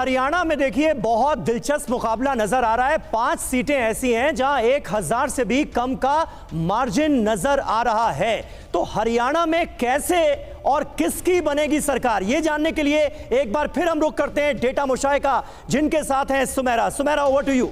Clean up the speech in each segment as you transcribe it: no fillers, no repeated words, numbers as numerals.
हरियाणा में देखिए बहुत दिलचस्प मुकाबला नजर आ रहा है। 5 सीटें ऐसी हैं जहां 1000 से भी कम का मार्जिन नजर आ रहा है। तो हरियाणा में कैसे और किसकी बनेगी सरकार, यह जानने के लिए एक बार फिर हम रुख करते हैं डेटा मुशाहे का, जिनके साथ हैं Sumera. Sumera, over to you.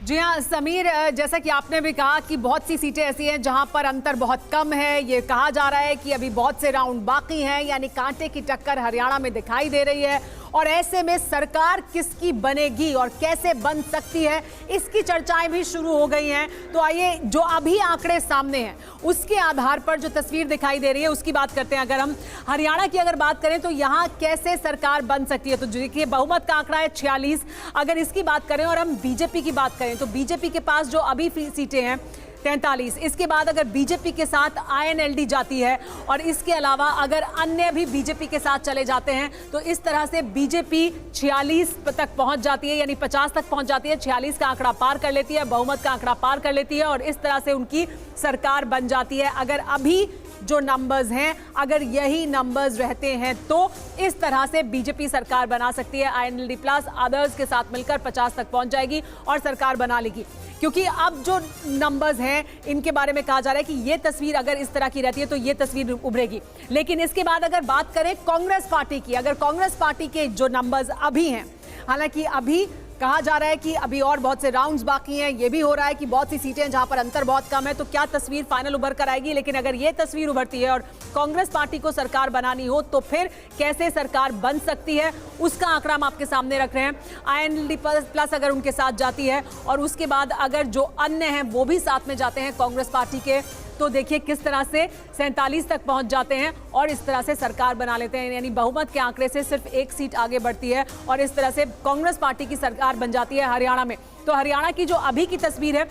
जी हाँ समीर, जैसा कि आपने भी कहा कि बहुत सी सीटें ऐसी हैं जहां पर अंतर बहुत कम है। ये कहा जा रहा है कि अभी बहुत से राउंड बाकी हैं, यानी कांटे की टक्कर हरियाणा में दिखाई दे रही है। और ऐसे में सरकार किसकी बनेगी और कैसे बन सकती है, इसकी चर्चाएं भी शुरू हो गई हैं। तो आइए जो अभी आंकड़े सामने हैं उसके आधार पर जो तस्वीर दिखाई दे रही है उसकी बात करते हैं। अगर हम हरियाणा की अगर बात करें तो यहाँ कैसे सरकार बन सकती है, तो देखिए बहुमत का आंकड़ा है 46। अगर इसकी बात करें और हम बीजेपी की बात करें तो बीजेपी के पास जो अभी सीटें हैं 43। इसके बाद अगर बीजेपी के साथ आईएनएलडी जाती है और इसके अलावा अगर अन्य भी बीजेपी के साथ चले जाते हैं तो इस तरह से बीजेपी 46 तक पहुंच जाती है, यानी 50 तक पहुंच जाती है। 46 का आंकड़ा पार कर लेती है, बहुमत का आंकड़ा पार कर लेती है और इस तरह से उनकी सरकार बन जाती है। अगर अभी जो नंबर्स हैं, अगर यही नंबर्स रहते हैं तो इस तरह से बीजेपी सरकार बना सकती है। आईएनएलडी प्लस अदर्स के साथ मिलकर 50 तक पहुंच जाएगी और सरकार बना लेगी। क्योंकि अब जो नंबर्स हैं इनके बारे में कहा जा रहा है कि ये तस्वीर अगर इस तरह की रहती है तो ये तस्वीर उभरेगी। लेकिन इसके बाद अगर बात करें कांग्रेस पार्टी की, अगर कांग्रेस पार्टी के जो नंबर्स अभी हैं, हालांकि अभी कहा जा रहा है कि अभी और बहुत से राउंड्स बाकी हैं, ये भी हो रहा है कि बहुत सी सीटें जहां पर अंतर बहुत कम है, तो क्या तस्वीर फाइनल उभर कर आएगी। लेकिन अगर ये तस्वीर उभरती है और कांग्रेस पार्टी को सरकार बनानी हो तो फिर कैसे सरकार बन सकती है, उसका आंकड़ा हम आपके सामने रख रहे हैं। आईएनएलडी प्लस अगर उनके साथ जाती है और उसके बाद अगर जो अन्य हैं वो भी साथ में जाते हैं कांग्रेस पार्टी के, तो देखिए किस तरह से 47 तक पहुंच जाते हैं और इस तरह से सरकार बना लेते हैं। यानी बहुमत के आंकड़े से सिर्फ 1 सीट आगे बढ़ती है और इस तरह से कांग्रेस पार्टी की सरकार बन जाती है हरियाणा में। तो हरियाणा की जो अभी की तस्वीर है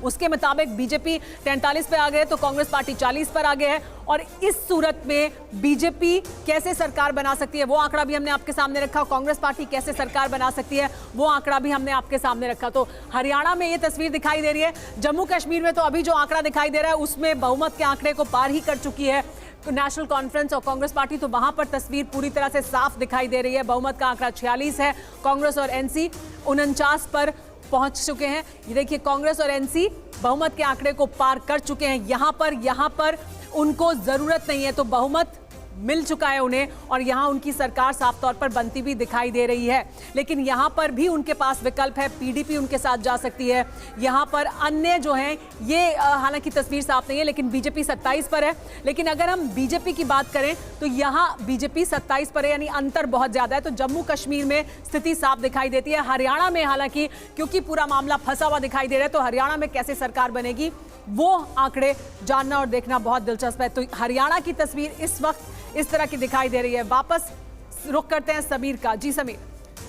उसके मुताबिक बीजेपी 43 पे आ गए तो कांग्रेस पार्टी 40 पर आगे है। और इस सूरत में बीजेपी कैसे सरकार बना सकती है वो आंकड़ा भी हमने आपके सामने रखा, कांग्रेस पार्टी कैसे सरकार बना सकती है वो आंकड़ा भी हमने आपके सामने रखा। तो हरियाणा में ये तस्वीर दिखाई दे रही है। जम्मू कश्मीर में तो अभी जो आंकड़ा दिखाई दे रहा है उसमें बहुमत के आंकड़े को पार ही कर चुकी है नेशनल कॉन्फ्रेंस और कांग्रेस पार्टी, तो वहां पर तस्वीर पूरी तरह से साफ दिखाई दे रही है। बहुमत का आंकड़ा 46 है, कांग्रेस और एनसी 49 पर पहुंच चुके हैं। ये देखिए कांग्रेस और एनसी बहुमत के आंकड़े को पार कर चुके हैं। यहां पर उनको जरूरत नहीं है, तो बहुमत मिल चुका है उन्हें और यहां उनकी सरकार साफ तौर पर बनती भी दिखाई दे रही है। लेकिन यहां पर भी उनके पास विकल्प है, पीडीपी उनके साथ जा सकती है। यहां पर अन्य जो हैं ये हालांकि तस्वीर साफ नहीं है, लेकिन बीजेपी 27 पर है। लेकिन अगर हम बीजेपी की बात करें तो यहां बीजेपी 27 पर है, यानी अंतर बहुत ज्यादा है। तो जम्मू कश्मीर में स्थिति साफ दिखाई देती है। हरियाणा में हालांकि क्योंकि पूरा मामला फंसा हुआ दिखाई दे रहा है, तो हरियाणा में कैसे सरकार बनेगी वो आंकड़े जानना और देखना बहुत दिलचस्प है। तो हरियाणा की तस्वीर इस वक्त इस तरह की दिखाई दे रही है। वापस रुख करते हैं समीर का। जी समीर।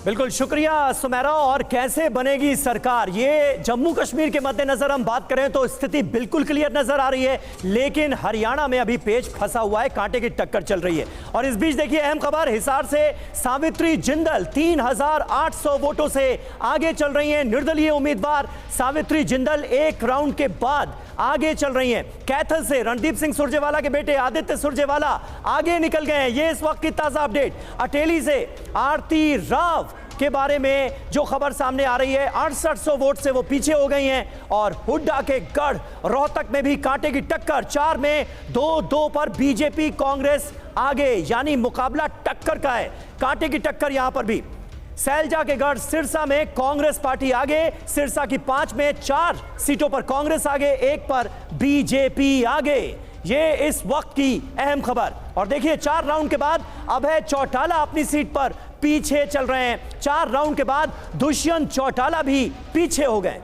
बिल्कुल शुक्रिया सुमेरा। और कैसे बनेगी सरकार, ये जम्मू कश्मीर के मद्देनजर हम बात करें तो स्थिति बिल्कुल क्लियर नजर आ रही है, लेकिन हरियाणा में अभी पेच फंसा हुआ है, कांटे की टक्कर चल रही है। और इस बीच देखिए अहम खबर, हिसार से सावित्री जिंदल 3800 वोटों से आगे चल रही हैं। निर्दलीय उम्मीदवार सावित्री जिंदल एक राउंड के बाद आगे चल रही हैं। कैथल से रणदीप सिंह सुरजेवाला के बेटे आदित्य सुरजेवाला आगे निकल गए हैं, ये इस वक्त की ताजा अपडेट। अटेली से आरती राव के बारे में जो खबर सामने आ रही है, 6800 वोट से वो पीछे हो गई हैं। और हुड्डा के गढ़ रोहतक में भी कांटे की टक्कर, 4 में 2-2 पर बीजेपी कांग्रेस आगे, यानी मुकाबला टक्कर का है, कांटे की टक्कर यहां पर भी। सैलजा के गढ़ सिरसा में कांग्रेस पार्टी आगे, सिरसा की 5 में 4 सीटों पर कांग्रेस आगे, 1 पर बीजेपी आगे। ये इस वक्त की अहम खबर। और देखिए 4 राउंड के बाद अभय चौटाला अपनी सीट पर पीछे चल रहे हैं। 4 राउंड के बाद दुष्यंत चौटाला भी पीछे हो गए।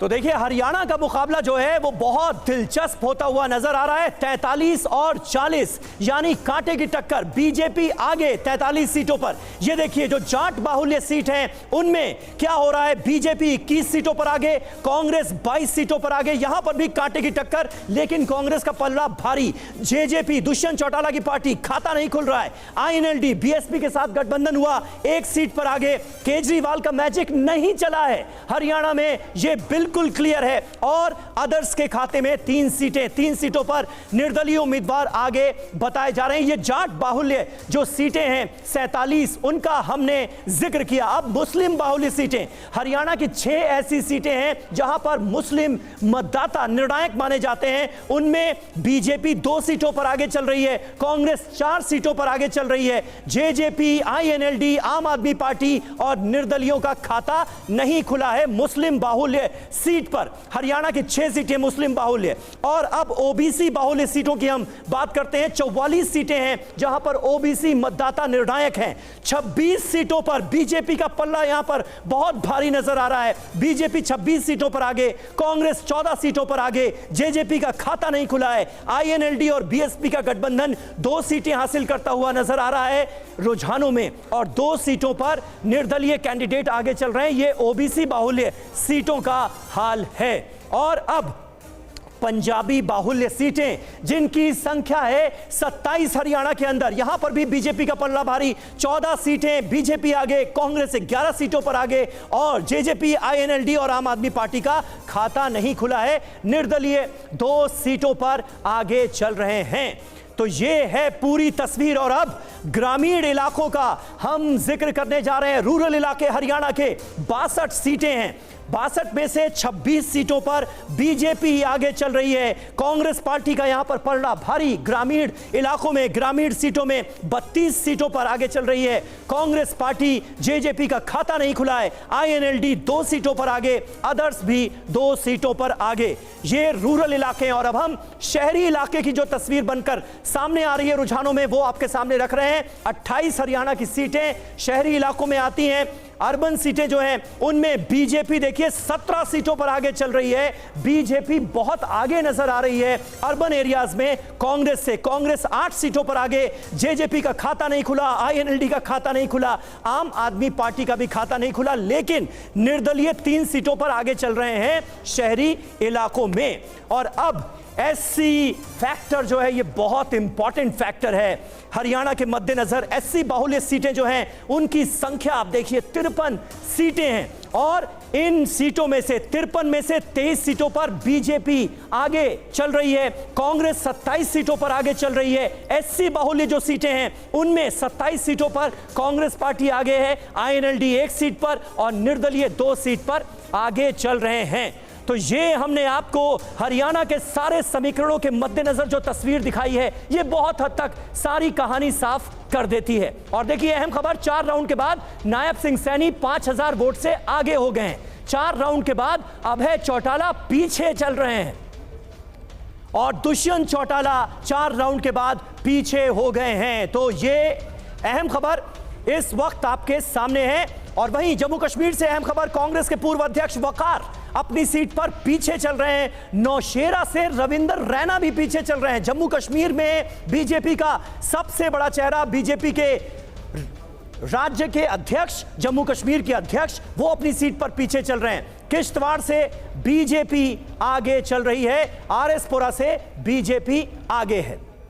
तो देखिए हरियाणा का मुकाबला जो है वो बहुत दिलचस्प होता हुआ नजर आ रहा है। 43 और 40 यानी कांटे की टक्कर, बीजेपी आगे 43 सीटों पर। ये देखिए जो जाट बाहुल्य सीट हैं उनमें क्या हो रहा है, बीजेपी 21 सीटों पर आगे, कांग्रेस 22 सीटों पर आगे। यहां पर भी कांटे की टक्कर, लेकिन कांग्रेस का पलड़ा भारी। जेजेपी दुष्यंत चौटाला की पार्टी खाता नहीं खुल रहा है। आईएनएलडी बीएसपी के साथ गठबंधन हुआ, 1 सीट पर आगे। केजरीवाल का मैजिक नहीं चला है हरियाणा में, यह बिल्कुल बिल्कुल क्लियर है और अदर्स के खाते में 3 सीटों पर निर्दलीय उम्मीदवार आगे बताए जा रहे हैं। ये जाट बाहुल्य जो सीटें हैं 47, उनका हमने जिक्र किया। अब मुस्लिम बाहुल्य सीटें, हरियाणा की 6 ऐसी सीटें हैं जहां पर मुस्लिम मतदाता निर्णायक माने जाते हैं। उनमें बीजेपी 2 सीटों पर आगे चल रही है, कांग्रेस 4 सीटों पर आगे चल रही है। जेजेपी, आईएनएलडी, आम आदमी पार्टी और निर्दलियों का खाता नहीं खुला है मुस्लिम बाहुल्य सीट पर। हरियाणा की 6 सीटें मुस्लिम बाहुल्य। और अब ओबीसी बाहुल्य सीटों की हम बात करते हैं। 44 सीटें हैं जहां पर ओबीसी मतदाता निर्णायक हैं। 26 सीटों पर बीजेपी का पल्ला यहां पर बहुत भारी नजर आ रहा है। बीजेपी 26 सीटों पर आगे, कांग्रेस 14 सीटों पर आगे। जेजेपी का खाता नहीं खुला है। आईएनएलडी और बीएसपी का गठबंधन 2 सीटें हासिल करता हुआ नजर आ रहा है रुझानों में, और 2 सीटों पर निर्दलीय कैंडिडेट आगे चल रहे हैं। यह ओबीसी बाहुल्य सीटों का हाल है। और अब पंजाबी बाहुल्य सीटें जिनकी संख्या है 27 हरियाणा के अंदर, यहां पर भी बीजेपी का पल्ला भारी। 14 सीटें बीजेपी आगे, कांग्रेस 11 सीटों पर आगे, और जेजेपी, आईएनएलडी और आम आदमी पार्टी का खाता नहीं खुला है। निर्दलीय 2 सीटों पर आगे चल रहे हैं। तो ये है पूरी तस्वीर। और अब ग्रामीण इलाकों का हम जिक्र करने जा रहे हैं। रूरल इलाके हरियाणा के 62 सीटें हैं। 62 में से 26 सीटों पर बीजेपी आगे चल रही है। कांग्रेस पार्टी का यहां पर पलड़ा भारी। ग्रामीण इलाकों में, ग्रामीण सीटों में 32 सीटों पर आगे चल रही है कांग्रेस पार्टी। जेजेपी का खाता नहीं खुला है। आईएनएलडी 2 सीटों पर आगे, अदर्स भी 2 सीटों पर आगे। ये रूरल इलाके हैं। और अब हम शहरी इलाके की जो तस्वीर बनकर सामने आ रही है रुझानों में, वो आपके सामने रख रहे हैं। 28 हरियाणा की सीटें शहरी इलाकों में आती हैं। अर्बन सीटें जो हैं उनमें बीजेपी देखिए 17 सीटों पर आगे चल रही है। बीजेपी बहुत आगे नजर आ रही है अर्बन एरियाज में कांग्रेस से। कांग्रेस 8 सीटों पर आगे। जेजेपी का खाता नहीं खुला, आईएनएलडी का खाता नहीं खुला, आम आदमी पार्टी का भी खाता नहीं खुला, लेकिन निर्दलीय 3 सीटों पर आगे चल रहे हैं शहरी इलाकों में। और अब एससी फैक्टर जो है ये बहुत इंपॉर्टेंट फैक्टर है हरियाणा के मद्देनजर। एससी बाहुल्य सीटें जो हैं उनकी संख्या आप देखिए 53 सीटें हैं, और इन सीटों में से 53 में से 23 सीटों पर बीजेपी आगे चल रही है। कांग्रेस 27 सीटों पर आगे चल रही है। एससी बाहुल्य जो सीटें हैं उनमें 27 सीटों पर कांग्रेस पार्टी आगे है। आईएनएलडी 1 सीट पर और निर्दलीय 2 सीट पर आगे चल रहे हैं। तो ये हमने आपको हरियाणा के सारे समीकरणों के मद्देनजर जो तस्वीर दिखाई है, ये बहुत हद तक सारी कहानी साफ कर देती है। और देखिए अहम खबर, 4 राउंड के बाद नायब सिंह सैनी 5000 वोट से आगे हो गए हैं। 4 राउंड के बाद अभय चौटाला पीछे चल रहे हैं और दुष्यंत चौटाला 4 राउंड के बाद पीछे हो गए हैं। तो ये अहम खबर इस वक्त आपके सामने है। और वहीं जम्मू कश्मीर से अहम खबर, कांग्रेस के पूर्व अध्यक्ष वकार अपनी सीट पर पीछे चल रहे हैं। नौशेरा से रविंदर रैना भी पीछे चल रहे हैं। जम्मू कश्मीर में बीजेपी का सबसे बड़ा चेहरा, बीजेपी के राज्य के अध्यक्ष, जम्मू कश्मीर के अध्यक्ष, वो अपनी सीट पर पीछे चल रहे हैं। किश्तवाड़ से बीजेपी आगे चल रही है, आरएसपुरा से बीजेपी आगे है।